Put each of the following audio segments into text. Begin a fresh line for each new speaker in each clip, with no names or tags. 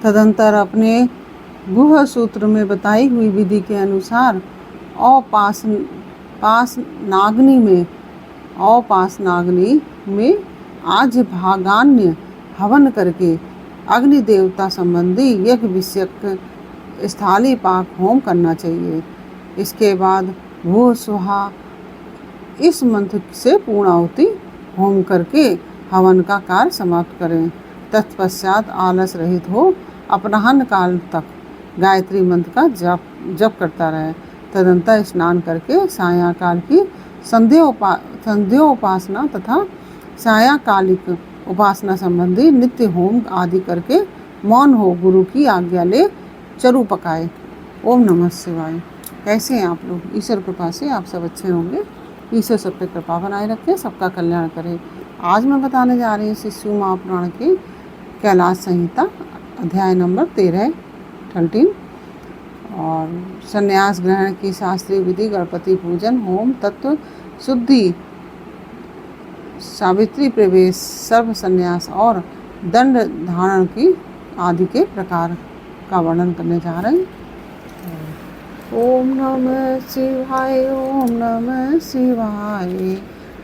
तदंतर अपने गुह सूत्र में बताई हुई विधि के अनुसार औपासनाग्नि में आज भागान्य हवन करके अग्नि देवता संबंधी यज्ञ विषयक स्थाली पाक होम करना चाहिए। इसके बाद भू स्वाहा इस मंत्र से पूर्णाहुति होम करके हवन का कार्य समाप्त करें। तत्पश्चात आलस रहित हो अपराह्न काल तक गायत्री मंत्र का जप करता रहे। तदंतर स्नान करके सायंकाल की संध्योपासना तथा सायंकालिक उपासना संबंधी नित्य होम आदि करके मौन हो गुरु की आज्ञा ले चरु पकाए। ओम नमः शिवाय। कैसे हैं आप लोग? ईश्वर कृपा से आप सब अच्छे होंगे। ईश्वर सब पे कृपा बनाए रखे, सबका कल्याण करे। आज मैं बताने जा रही हूँ शिशु महापुराण की कैलाश संहिता अध्याय नंबर 13 और संन्यास ग्रहण की शास्त्रीय विधि, गणपति पूजन, होम, तत्व शुद्धि, सावित्री प्रवेश, सर्व संन्यास और दंड धारण की आदि के प्रकार का वर्णन करने जा रहे हैं। ओम नमः शिवाय, ओम नमः शिवाय,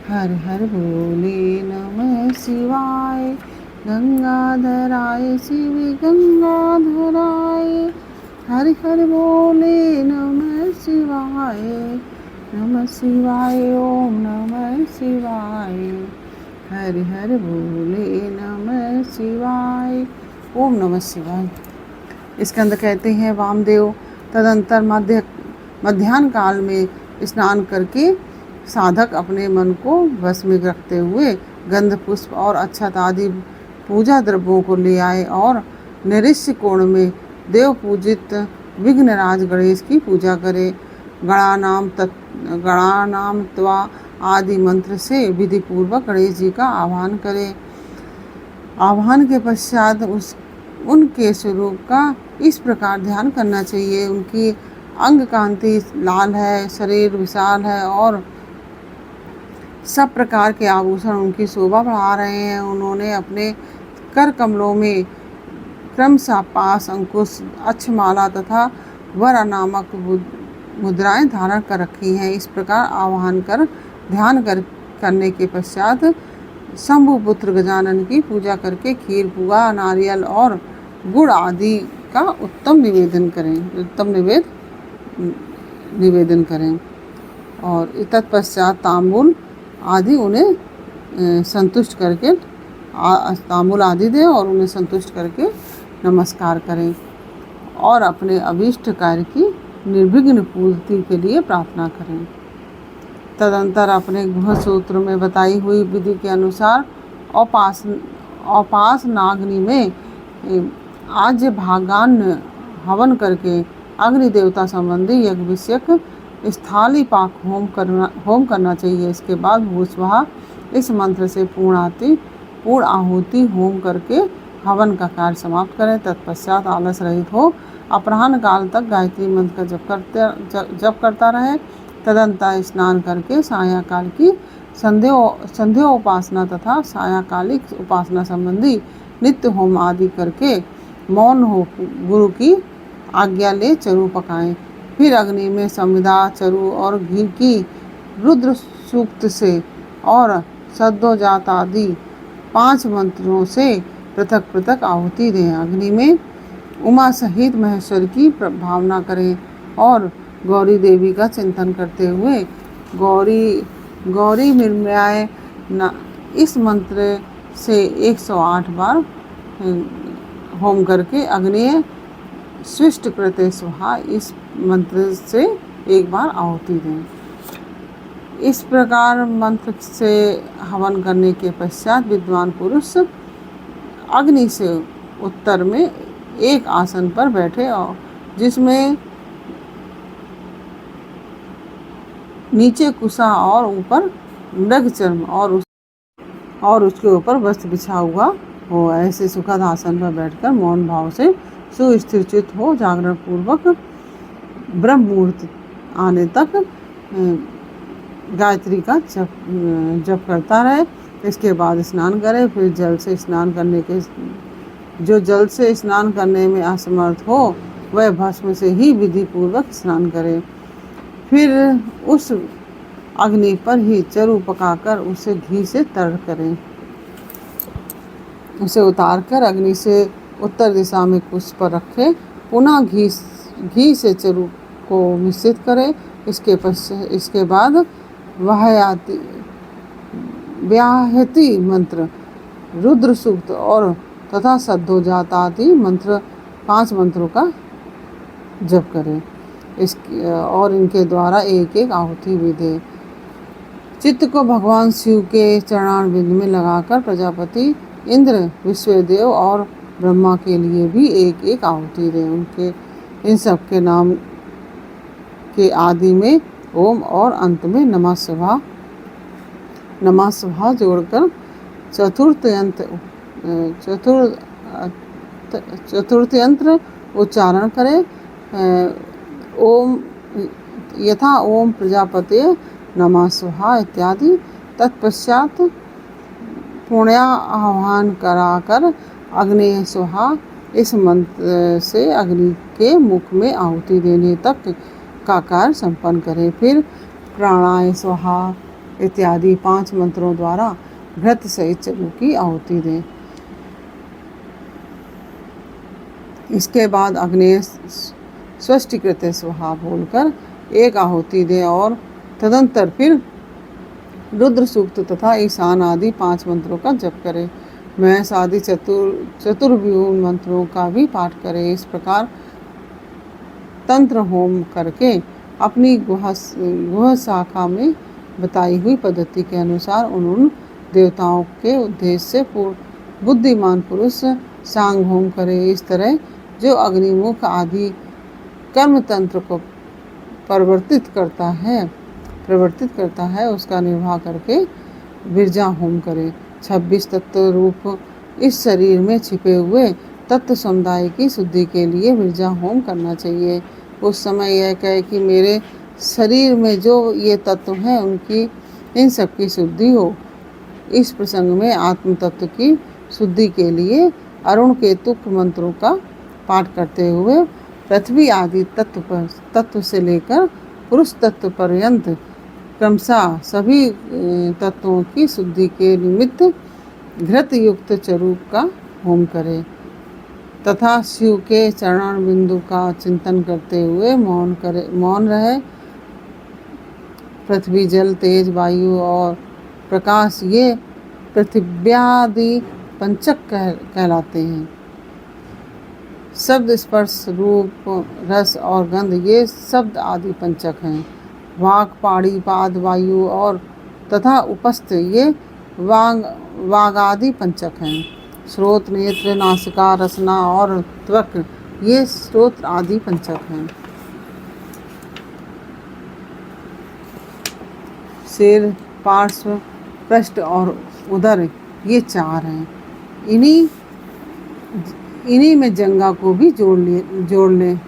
हर हर बोले नमः शिवाय, गंगाधराय शिव गंगाधराय, हर हर बोले नमः शिवाय, नमः शिवाय, ओम नमः शिवाय, हर हर बोले नमः शिवाय, ओम नमः शिवाय। इसके अंदर कहते हैं वामदेव तदंतर मध्याह्न काल में स्नान करके साधक अपने मन को वश में रखते हुए गंध पुष्प और अक्षत आदि पूजा द्रव्यों को ले आए और नैऋष्य कोण में देव पूजित विघ्नराज गणेश की पूजा करे। गणानाम त्वा आदि मंत्र से विधि पूर्वक गणेश जी का आह्वान करे। आह्वान के पश्चात उनके स्वरूप का इस प्रकार ध्यान करना चाहिए। उनकी अंग कांति लाल है, शरीर विशाल है और सब प्रकार के आभूषण उनकी शोभा बढ़ा रहे हैं। उन्होंने अपने कर कमलों में क्रमशः पास, अंकुश, अक्षमाला तथा वर नामक मुद्राएं धारण कर रखी हैं। इस प्रकार आह्वान कर ध्यान करने के पश्चात शंभु पुत्र गजानन की पूजा करके खीर, पुआ, नारियल और गुड़ आदि का उत्तम निवेदन करें और तत्पश्चात तांबूल आदि उन्हें संतुष्ट करके तांबूल आदि दें और उन्हें संतुष्ट करके नमस्कार करें और अपने अभीष्ट कार्य की निर्विघ्न पूर्ति के लिए प्रार्थना करें। तदंतर अपने गुह सूत्र में बताई हुई विधि के अनुसार औपासनाग्नि में आज भागान्य हवन करके अग्नि देवता संबंधी यज्ञ विषयक स्थाली पाक होम करना चाहिए। इसके बाद भूस्वाहा इस मंत्र से पूर्ण आहुति होम करके हवन का कार्य समाप्त करें। तत्पश्चात आलस रहित हो अपराह्न काल तक गायत्री मंत्र का जप करता रहे। तदंतर स्नान करके सायंकाल की संध्योपासना तथा सायंकालिक उपासना संबंधी नित्य होम आदि करके मौन हो गुरु की आज्ञा ले चरु पकाएं। फिर अग्नि में संविदा, चरु और घी की रुद्र सूक्त से और सद्योजात आदि 5 मंत्रों से पृथक पृथक आहुति दें। अग्नि में उमा सहित महेश्वर की भावना करें और गौरी देवी का चिंतन करते हुए गौरी मृण्मयाय इस मंत्र से 108 बार होम करके अग्नि स्विष्ट कृते स्वाहा इस मंत्र से 1 बार आहुति दें। इस प्रकार मंत्र से हवन करने के पश्चात विद्वान पुरुष अग्नि से उत्तर में एक आसन पर बैठे और जिसमें नीचे कुशा और ऊपर मृगचर्म और उसके ऊपर वस्त्र बिछा हुआ हो। ऐसे सुखद आसन पर बैठकर मौन भाव से सुस्थिरचित हो जागरण पूर्वक ब्रह्म मुहूर्त आने तक गायत्री का जप करता रहे। इसके बाद स्नान करे। फिर जल से स्नान करने के जो जल से स्नान करने में असमर्थ हो वह भस्म से ही विधि पूर्वक स्नान करे। फिर उस अग्नि पर ही चरु पकाकर उसे घी से तर्ण करें। उसे उतारकर अग्नि से उत्तर दिशा में कुछ पर रखें। पुनः घी से चरु को मिश्रित करें। इसके बाद व्याहति मंत्र, रुद्र सूक्त और तथा सद्धोजातादि मंत्र 5 मंत्रों का जप करें। और इनके द्वारा एक एक आहुति भी दे। चित्त को भगवान शिव के चरणारविंद में लगाकर प्रजापति, इंद्र, विश्वदेव और ब्रह्मा के लिए भी एक एक आहुति दें। उनके इन सब के नाम के आदि में ओम और अंत में नमः शिवाय जोड़कर चतुर्थ यंत्र उच्चारण करें। ओम यथा ओम प्रजापते नमः शिवाय इत्यादि। तत्पश्चात पुण्या आह्वान कराकर अग्नि स्वाहा इस मंत्र से अग्नि के मुख में आहुति देने तक का कार्य संपन्न करें। फिर प्राणाय स्वाहा इत्यादि 5 मंत्रों द्वारा घृत सहित चरु की आहुति दें। इसके बाद अग्नेय स्वष्टिकृत स्वाहा बोलकर एक आहुति दें और तदंतर फिर रुद्र सूक्त तथा ईशान आदि 5 मंत्रों का जप करें। महेश आदि चतुर्व्यूह मंत्रों का भी पाठ करें। इस प्रकार तंत्र होम करके अपनी गुह शाखा में बताई हुई पद्धति के अनुसार उन देवताओं के उद्देश्य से बुद्धिमान पुरुष सांग होम करे। इस तरह जो अग्निमुख आदि कर्म तंत्र को प्रवर्तित करता है उसका निर्वाह करके विरजा होम करे। 26 तत्व रूप इस शरीर में छिपे हुए तत्व समुदाय की शुद्धि के लिए विरजा होम करना चाहिए। उस समय यह कहे कि मेरे शरीर में जो ये तत्व हैं उनकी इन सब की शुद्धि हो। इस प्रसंग में आत्म तत्व की शुद्धि के लिए अरुण केतुक मंत्रों का पाठ करते हुए पृथ्वी आदि तत्व से लेकर पुरुष तत्व पर्यंत क्रमशः सभी तत्वों की शुद्धि के निमित्त घृत युक्त चरु का होम करे तथा शिव के चरण बिंदु का चिंतन करते हुए मौन रहे। पृथ्वी, जल, तेज, वायु और प्रकाश ये पृथिव्यादि पंचक कहलाते हैं। शब्द, स्पर्श, रूप, रस और गंध ये शब्द आदि पंचक हैं। वाक, पाणी, पाद, वायु और तथा उपस्थ ये वाग आदि पंचक हैं। श्रोत, नेत्र, नासिका, रसना और त्वक ये श्रोत्र आदि पंचक हैं। सिर, पार्श्व, पृष्ठ और उदर ये 4 हैं। इन्हीं में जंगा को भी जोड़ लें।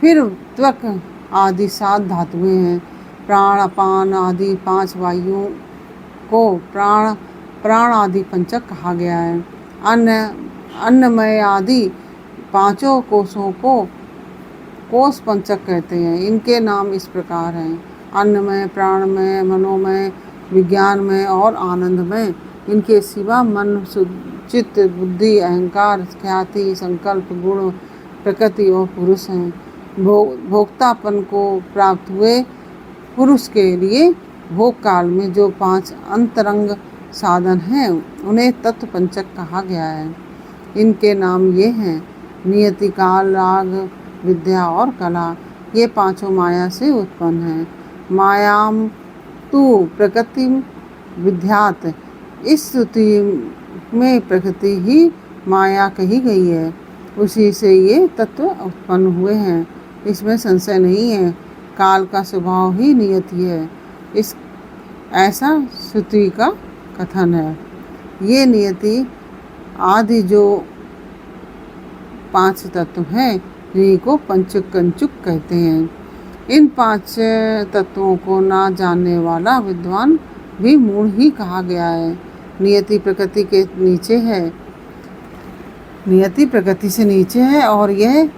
फिर त्वक आदि 7 धातुएं हैं। प्राण, अपान आदि 5 वायुओं को प्राण आदि पंचक कहा गया है। अन्नमय आदि 5 कोशों को कोश पंचक कहते हैं। इनके नाम इस प्रकार हैं: अन्नमय, प्राणमय, मनोमय, विज्ञानमय और आनंदमय। इनके सिवा मन, चित्त, बुद्धि, अहंकार, ख्याति, संकल्प, गुण, प्रकृति और पुरुष हैं। भोक्तापन को प्राप्त हुए पुरुष के लिए भोग काल में जो 5 अंतरंग साधन हैं उन्हें तत्व पंचक कहा गया है। इनके नाम ये हैं: नियति, काल, राग, विद्या और कला। ये 5 माया से उत्पन्न हैं। मायाम तु प्रकृति विद्यात्। इस स्तुति में प्रकृति ही माया कही गई है। उसी से ये तत्व उत्पन्न हुए हैं, इसमें संशय नहीं है। काल का स्वभाव ही नियति है, ऐसा श्रुति का कथन है। ये नियति आदि जो 5 तत्व हैं इन्हीं को पंचकंचुक कहते हैं। इन 5 तत्वों को ना जानने वाला विद्वान भी मूढ़ ही कहा गया है। नियति प्रकृति के नीचे है। नियति प्रकृति से नीचे है और यह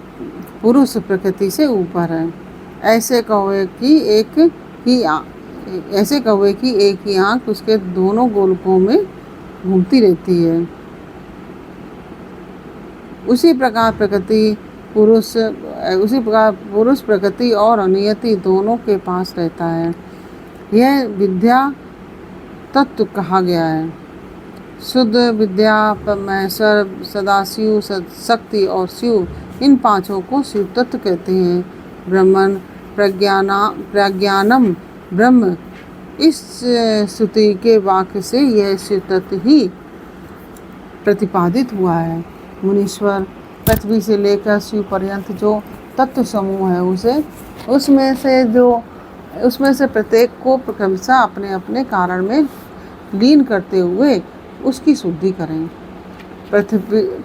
पुरुष प्रकृति से ऊपर है। ऐसे कौवे की एक ही आँख उसके दोनों गोलकों में घूमती रहती है। उसी प्रकार पुरुष प्रकृति और नियति दोनों के पास रहता है। यह विद्या तत्व कहा गया है। शुद्ध विद्या, परमेश्वर, सदाशिव, शक्ति और शिव, इन पांचों को शिव तत्व कहते हैं। ब्रह्मन प्रज्ञानम ब्रह्म, इस श्रुति के वाक्य से यह शिव तत्व ही प्रतिपादित हुआ है। मुनीश्वर, पृथ्वी से लेकर शिव पर्यंत जो तत्व समूह है उसमें से प्रत्येक को क्रमशः अपने अपने कारण में लीन करते हुए उसकी शुद्धि करें।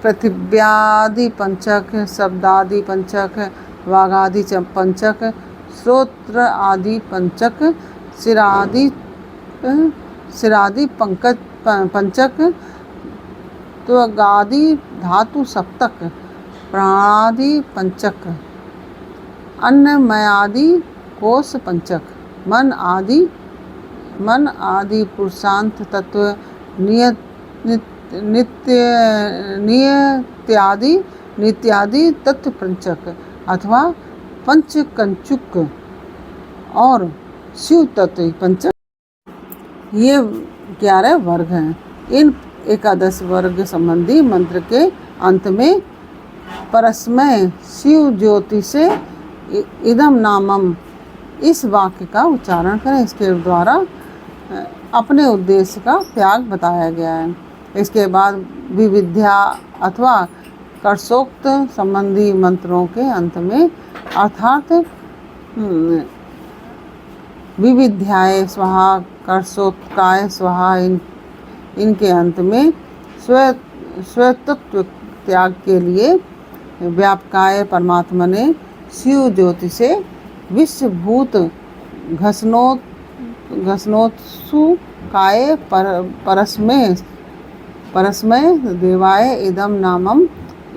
पृथिव्यादि पंचक, शब्दादि पंचक, वागादि पंचक, श्रोत्र आदि पंचक, सिरादि पंचक, त्वगादि धातु सप्तक, प्राणादि पंचक, अन्नमयादि कोश पंचक, मन आदि पुरुषांत तत्व, नित्यादि तत्व पंचक अथवा पंचकंचुक और शिव तत्व पंचक, ये 11 वर्ग हैं। इन एकादश वर्ग संबंधी मंत्र के अंत में परस्मय शिव ज्योति से इदम नामम, इस वाक्य का उच्चारण करें। इसके द्वारा अपने उद्देश्य का त्याग बताया गया है। इसके बाद विविध्या अथवा कर्षोक्त संबंधी मंत्रों के अंत में अर्थात विविध्याय स्वाहा, कर्षोत्काय स्वाहा, इनके अंत में स्वतत्व त्याग के लिए व्यापकाय परमात्मा ने शिव ज्योति से विश्वभूत घसनोत्सु काय परस्मय देवाय इदम नामम,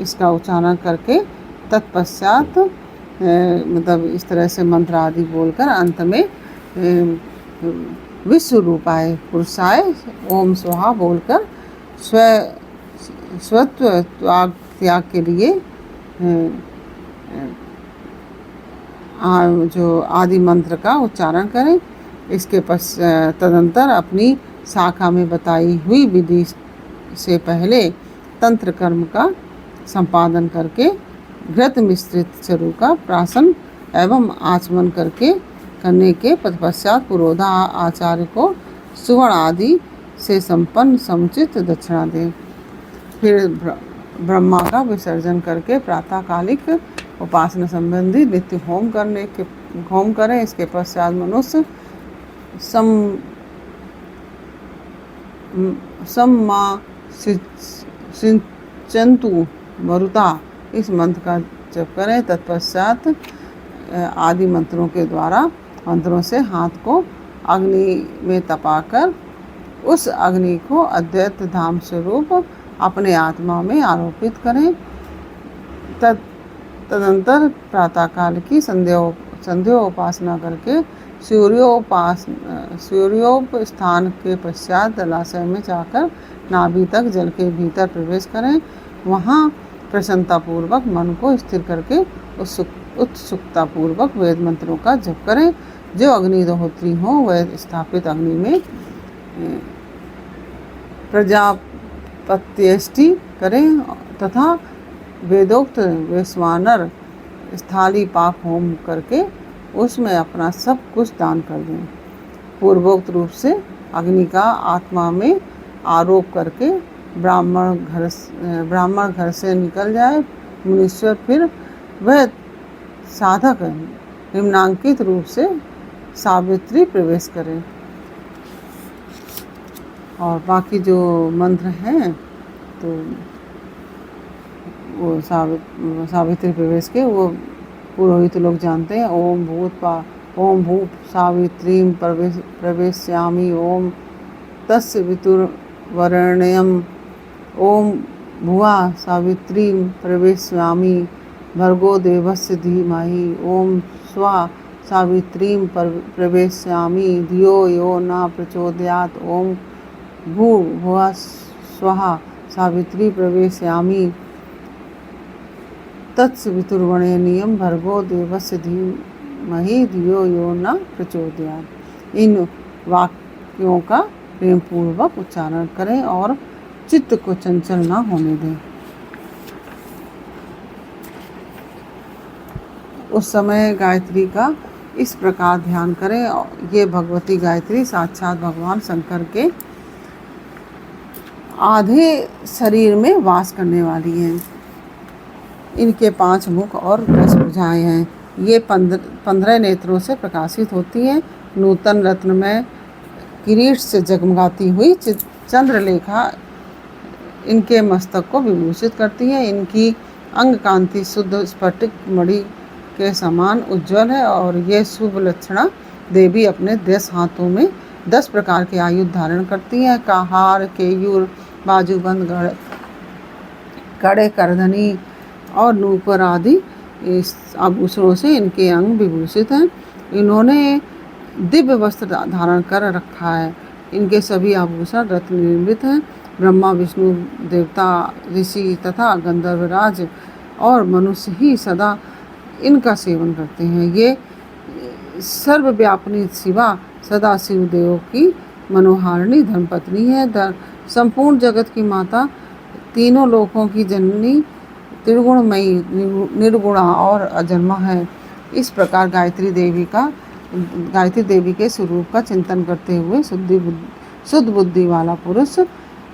इसका उच्चारण करके तत्पश्चात मतलब इस तरह से मंत्र आदि बोलकर अंत में विश्व रूपाय पुरुषाय ओम स्वाहा बोलकर स्वत्व त्याग के लिए जो आदि मंत्र का उच्चारण करें। इसके तदंतर अपनी शाखा में बताई हुई विधि से पहले तंत्र कर्म का संपादन करके घृत मिश्रित चरु का प्राशन एवं आचमन करने के पश्चात पुरोधा आचार्य को सुवर्ण आदि से संपन्न समुचित दक्षिणा दें। फिर ब्रह्मा का विसर्जन करके प्रातःकालिक उपासना संबंधी नित्य होम करें। इसके पश्चात मनुष्य सम्मा सिंचन्तु मरुता, इस मंत्र का जप करें। तत्पश्चात आदि मंत्रों के द्वारा मंत्रों से हाथ को अग्नि में तपाकर उस अग्नि को अद्वैत धाम स्वरूप अपने आत्मा में आरोपित करें। तदंतर प्रातःकाल की संध्योपासना करके सूर्योपस्थान के पश्चात जलाशय में जाकर नाभि तक जल के भीतर प्रवेश करें। वहाँ प्रसन्नतापूर्वक मन को स्थिर करके उत्सुकतापूर्वक वेद मंत्रों का जप करें। जो अग्निहोत्री हो वह स्थापित अग्नि में प्रजापत्यष्टि करें तथा वेदोक्त वैश्वानर स्थाली पाक होम करके उसमें अपना सब कुछ दान कर दें। पूर्वोक्त रूप से अग्नि का आत्मा में आरोप करके ब्राह्मण घर से निकल जाए। मुनीश्वर फिर वह साधक निम्नांकित रूप से सावित्री प्रवेश करें। और बाकी जो मंत्र हैं तो वो सावित्री प्रवेश के वो पुरोहित लोग जानते हैं। ओम भूप सावित्रीं प्रवेश्यामि, ओम तस्य वितुर्वरेण्यं, ओम भुवा सावित्री प्रवेशयामि भर्गो देवस्य धीमहि ओम स्वा सावित्रीं प्रवेशयामि धियो यो न प्रचोदयात् ओम भूर्भुवः स्वः सावित्री प्रवेशयामि तत्सवितुर्वरेण्यं भर्गो देवस्य धीमहि धियो यो न प्रचोदयात्। इन वाक्यों का प्रेम पूर्वक उच्चारण करें और चित्त को चंचल ना होने दें। उस समय गायत्री का इस प्रकार ध्यान करें। ये भगवती गायत्री साक्षात भगवान शंकर के आधे शरीर में वास करने वाली हैं। इनके 5 मुख और 10 भुजाएं हैं। ये 15 नेत्रों से प्रकाशित होती हैं। नूतन रत्न में किरीट से जगमगाती हुई चंद्रलेखा इनके मस्तक को विभूषित करती है। इनकी अंग कांति शुद्ध स्फटिक मणि के समान उज्जवल है और ये शुभ लक्षणा देवी अपने 10 हाथों में 10 प्रकार के आयुध धारण करती हैं। हार, केयूर, बाजूबंद, कड़े, करधनी और नूपुर आदि इस आभूषणों से इनके अंग विभूषित हैं। इन्होंने दिव्य वस्त्र धारण कर रखा है। इनके सभी आभूषण रत्न निर्मित हैं। ब्रह्मा, विष्णु, देवता, ऋषि तथा गंधर्वराज और मनुष्य ही सदा इनका सेवन करते हैं। ये सर्वव्यापिनी शिवा सदा शिव देव की मनोहारिणी धर्मपत्नी है। संपूर्ण जगत की माता, तीनों लोकों की जननी, त्रिगुणमयी, निर्गुणा और अजन्मा है। इस प्रकार गायत्री देवी के स्वरूप का चिंतन करते हुए शुद्ध बुद्धि वाला पुरुष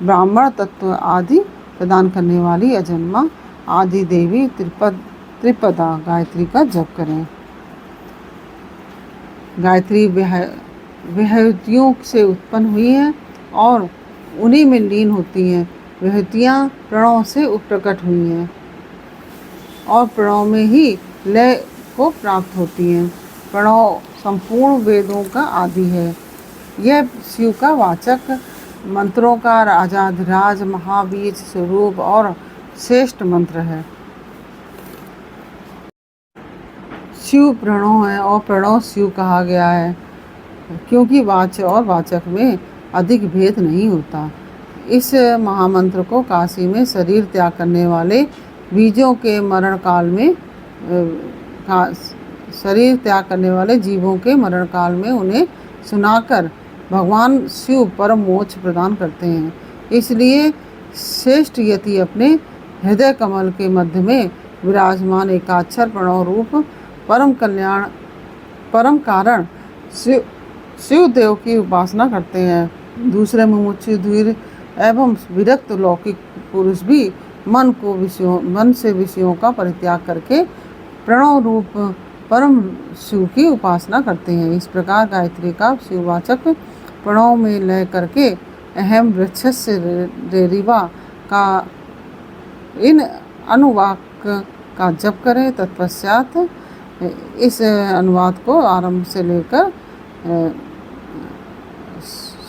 ब्राह्मण तत्व आदि प्रदान करने वाली अजन्मा आदि देवी त्रिपदा गायत्री का जप करें। गायत्री विभूतियों से उत्पन्न हुई है और उन्हीं में लीन होती हैं। विभूतियाँ प्रणव से प्रकट हुई हैं और प्रणव में ही लय को प्राप्त होती हैं। प्रणव संपूर्ण वेदों का आदि है। यह शिव का वाचक, मंत्रों का राजाधिराज, महाबीज स्वरूप और श्रेष्ठ मंत्र है। शिव प्रणव है और प्रणव शिव कहा गया है क्योंकि वाच्य और वाचक में अधिक भेद नहीं होता। इस महामंत्र को काशी में शरीर त्याग करने वाले बीजों के मरण काल में शरीर त्याग करने वाले जीवों के मरण काल में उन्हें सुनाकर भगवान शिव परम मोक्ष प्रदान करते हैं। इसलिए श्रेष्ठ यति अपने हृदय कमल के मध्य में विराजमान एकाक्षर प्रणव रूप परम कारण शिव देव की उपासना करते हैं। दूसरे मुमुक्षु, धीर एवं विरक्त लौकिक पुरुष भी मन से विषयों का परित्याग करके प्रणव रूप परम शिव की उपासना करते हैं। इस प्रकार गायत्री का शिववाचक प्रणव में लय करके अहम वृक्षस्य रेरिवा का इन अनुवाक का जप करें। तत्पश्चात इस अनुवाद को आरंभ से लेकर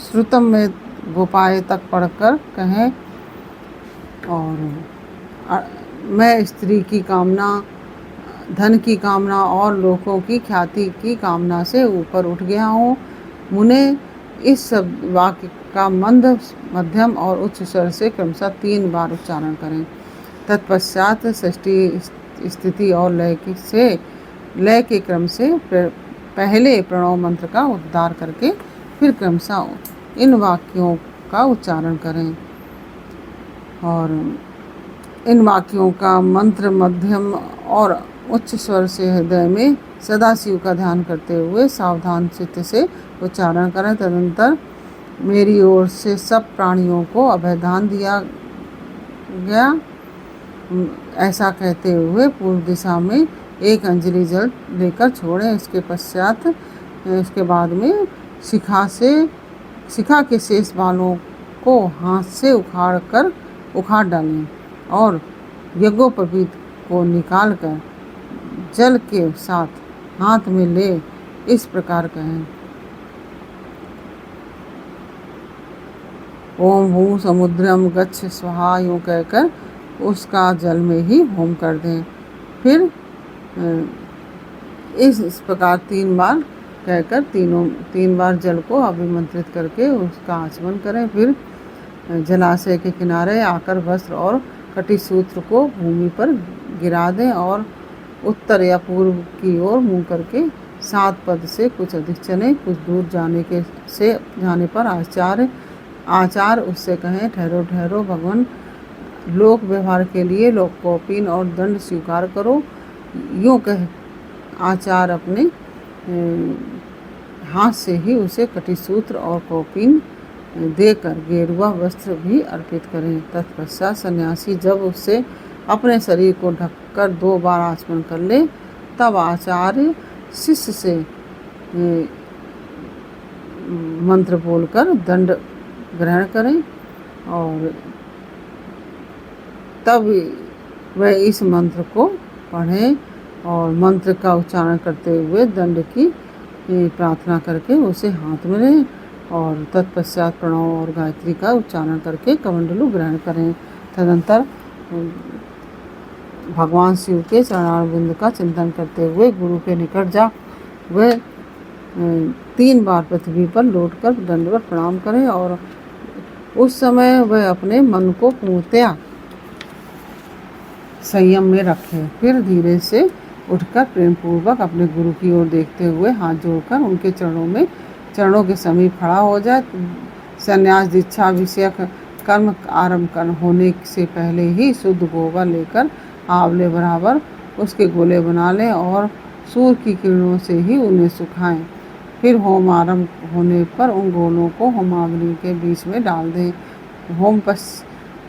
श्रुतम में गोपाय तक पढ़कर कहें। और मैं स्त्री की कामना, धन की कामना और लोगों की ख्याति की कामना से ऊपर उठ गया हूँ। मुने इस वाक्य का मंद, मध्यम और उच्च स्वर से क्रमशः 3 बार उच्चारण करें। तत्पश्चात षष्ठी स्थिति और लय के क्रम से पहले प्रणव मंत्र का उद्धार करके फिर क्रमशः इन वाक्यों का उच्चारण करें। और इन वाक्यों का मंत्र मध्यम और उच्च स्वर से हृदय में सदाशिव का ध्यान करते हुए सावधान चित्त से उच्चारण करें। तदनंतर मेरी ओर से सब प्राणियों को अभयदान दिया गया, ऐसा कहते हुए पूर्व दिशा में 1 अंजलि जल लेकर छोड़ें। इसके बाद में शिखा के शेष बालों को हाथ से उखाड़ डालें और यज्ञोपवीत को निकालकर जल के साथ हाथ में ले इस प्रकार कहें। ओम भू समुद्रम गच्छ स्वाहा यूँ कहकर उसका जल में ही होम कर दें। फिर इस प्रकार 3 बार कहकर 3 बार जल को अभिमंत्रित करके उसका आचमन करें। फिर जलाशय के किनारे आकर वस्त्र और कटिसूत्र को भूमि पर गिरा दें और उत्तर या पूर्व की ओर मुंह करके 7 पद से कुछ अधिक चले। कुछ दूर जाने पर आचार उससे कहें, ठहरो ठहरो भगवान, लोक व्यवहार के लिए कौपीन और दंड स्वीकार करो। यूँ कह आचार अपने हाथ से ही उसे कटिसूत्र और कौपीन देकर गेरुआ वस्त्र भी अर्पित करें। तत्पश्चात सन्यासी जब उससे अपने शरीर को ढककर 2 बार आचमन कर ले, तब आचार्य शिष्य से मंत्र बोलकर दंड ग्रहण करें और तब वह इस मंत्र को पढ़ें और मंत्र का उच्चारण करते हुए दंड की प्रार्थना करके उसे हाथ में लें और तत्पश्चात प्रणव और गायत्री का उच्चारण करके कमंडलू ग्रहण करें। तदंतर भगवान शिव के चरणारविंद का चिंतन करते हुए गुरु के निकट जा वह 3 बार पृथ्वी पर लौटकर दंडवत प्रणाम करें और उस समय वह अपने मन को पूर्णतया संयम में रखें। फिर धीरे से उठकर प्रेम पूर्वक अपने गुरु की ओर देखते हुए हाथ जोड़कर उनके चरणों के समीप खड़ा हो जाए। संन्यास दीक्षा विषयक कर्म आरंभ होने से पहले ही शुद्ध गोबर लेकर आंवले बराबर उसके गोले बना लें और सूर्य की किरणों से ही उन्हें सुखाएं। फिर होम आरंभ होने पर उन गोलों को होमाग्नि के बीच में डाल दें।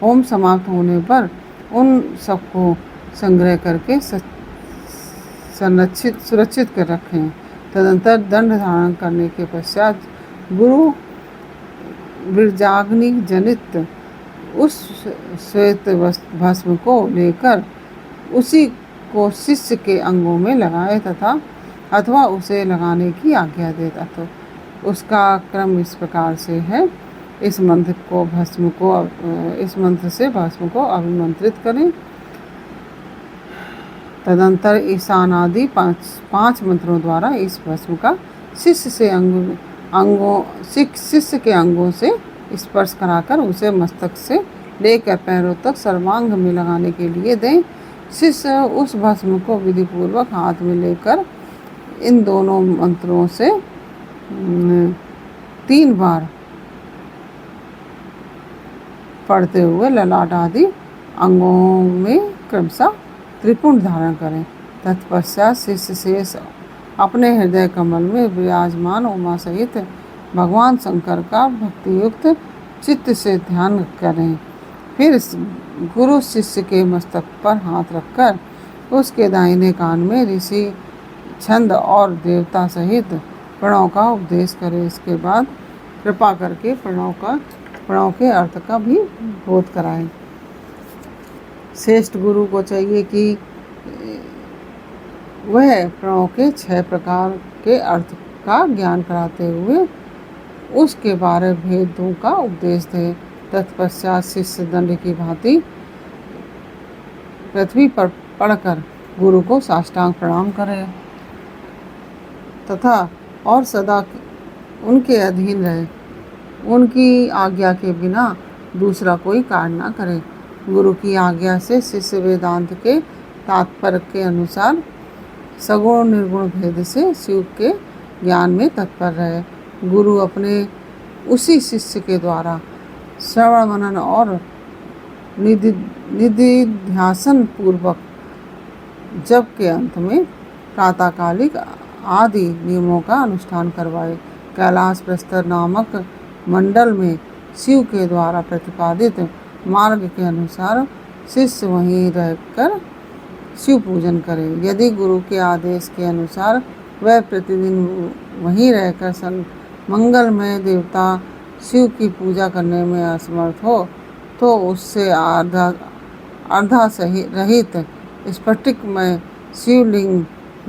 होम समाप्त होने पर उन सबको संग्रह करके सुरक्षित कर रखें। तदंतर दंड धारण करने के पश्चात गुरु विरजाग्नि जनित उस श्वेत भस्म को लेकर उसी को शिष्य के अंगों में लगाए अथवा उसे लगाने की आज्ञा देता। तो उसका क्रम इस प्रकार से है। इस मंत्र से भस्म को अभिमंत्रित करें। तदंतर ईशान आदि 5 मंत्रों द्वारा इस भस्म का शिष्य के अंगों से स्पर्श कराकर उसे मस्तक से लेकर पैरों तक सर्वांग में लगाने के लिए दें। शिष्य उस भस्म को विधि पूर्वक हाथ में लेकर इन दोनों मंत्रों से 3 बार पढ़ते हुए ललाट आदि अंगों में क्रमशः त्रिपुंड धारण करें। तत्पश्चात शिष्य शेष अपने हृदय कमल में विराजमान उमा सहित भगवान शंकर का भक्तियुक्त चित्त से ध्यान करें। फिर गुरु शिष्य के मस्तक पर हाथ रखकर उसके दाहिने कान में ऋषि छंद और देवता सहित प्रणव का उपदेश करें। इसके बाद कृपा करके प्रणव के अर्थ का भी बोध कराएं। श्रेष्ठ गुरु को चाहिए कि वह प्रणव के 6 प्रकार के अर्थ का ज्ञान कराते हुए उसके 12 भेदों का उपदेश दे। तत्पश्चात शिष्य दंड की भांति पृथ्वी पर पड़कर गुरु को साष्टांग प्रणाम करे तथा और सदा उनके अधीन रहे। उनकी आज्ञा के बिना दूसरा कोई कार्य न करे। गुरु की आज्ञा से शिष्य वेदांत के तात्पर्य के अनुसार सगुण निर्गुण भेद से शिव के ज्ञान में तत्पर रहे। गुरु अपने उसी शिष्य के द्वारा श्रवण मनन और निधिध्यासन पूर्वक जप के अंत में प्रातःकालिक आदि नियमों का अनुष्ठान करवाए। कैलाश प्रस्तर नामक मंडल में शिव के द्वारा प्रतिपादित मार्ग के अनुसार शिष्य वहीं रहकर शिव पूजन करे। यदि गुरु के आदेश के अनुसार वह प्रतिदिन वहीं रहकर मंगलमय देवता शिव की पूजा करने में असमर्थ हो तो उससे अर्धा रहित स्फटिकमय शिवलिंग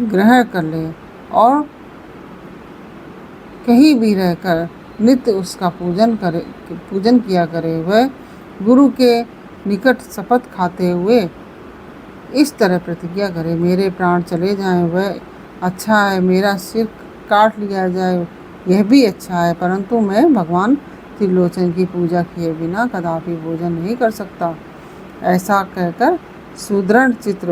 ग्रहण कर ले और कहीं भी रहकर नित्य उसका पूजन किया करे। वह गुरु के निकट शपथ खाते हुए इस तरह प्रतिज्ञा करे, मेरे प्राण चले जाएं वह अच्छा है, मेरा सिर काट लिया जाए यह भी अच्छा है, परंतु मैं भगवान त्रिलोचन की पूजा किए बिना कदापि भोजन नहीं कर सकता। ऐसा कहकर सुदृढ़ चित्त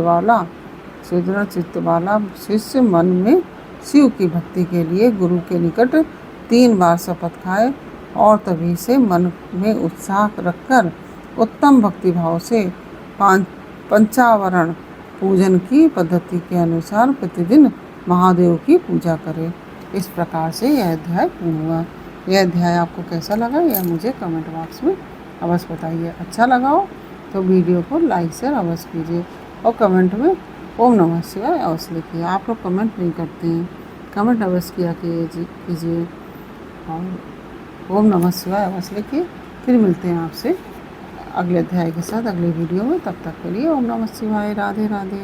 वाला शिष्य मन में शिव की भक्ति के लिए गुरु के निकट 3 बार शपथ खाए और तभी से मन में उत्साह रखकर उत्तम भक्ति भाव से पंचावरण पूजन की पद्धति के अनुसार प्रतिदिन महादेव की पूजा करे। इस प्रकार से यह अध्याय पूर्ण हुआ। यह अध्याय आपको कैसा लगा यह मुझे कमेंट बॉक्स में अवश्य बताइए। अच्छा लगा हो तो वीडियो को लाइक शेयर अवश्य कीजिए और कमेंट में ओम नमः शिवाय अवश्य लिखिए। आप लोग कमेंट नहीं करते हैं, कमेंट अवश्य किया कीजिए और ओम नमः शिवाय अवश्य लिखिए। फिर मिलते हैं आपसे अगले अध्याय के साथ अगले वीडियो में। तब तक के लिए ओम नमः शिवाय। राधे राधे।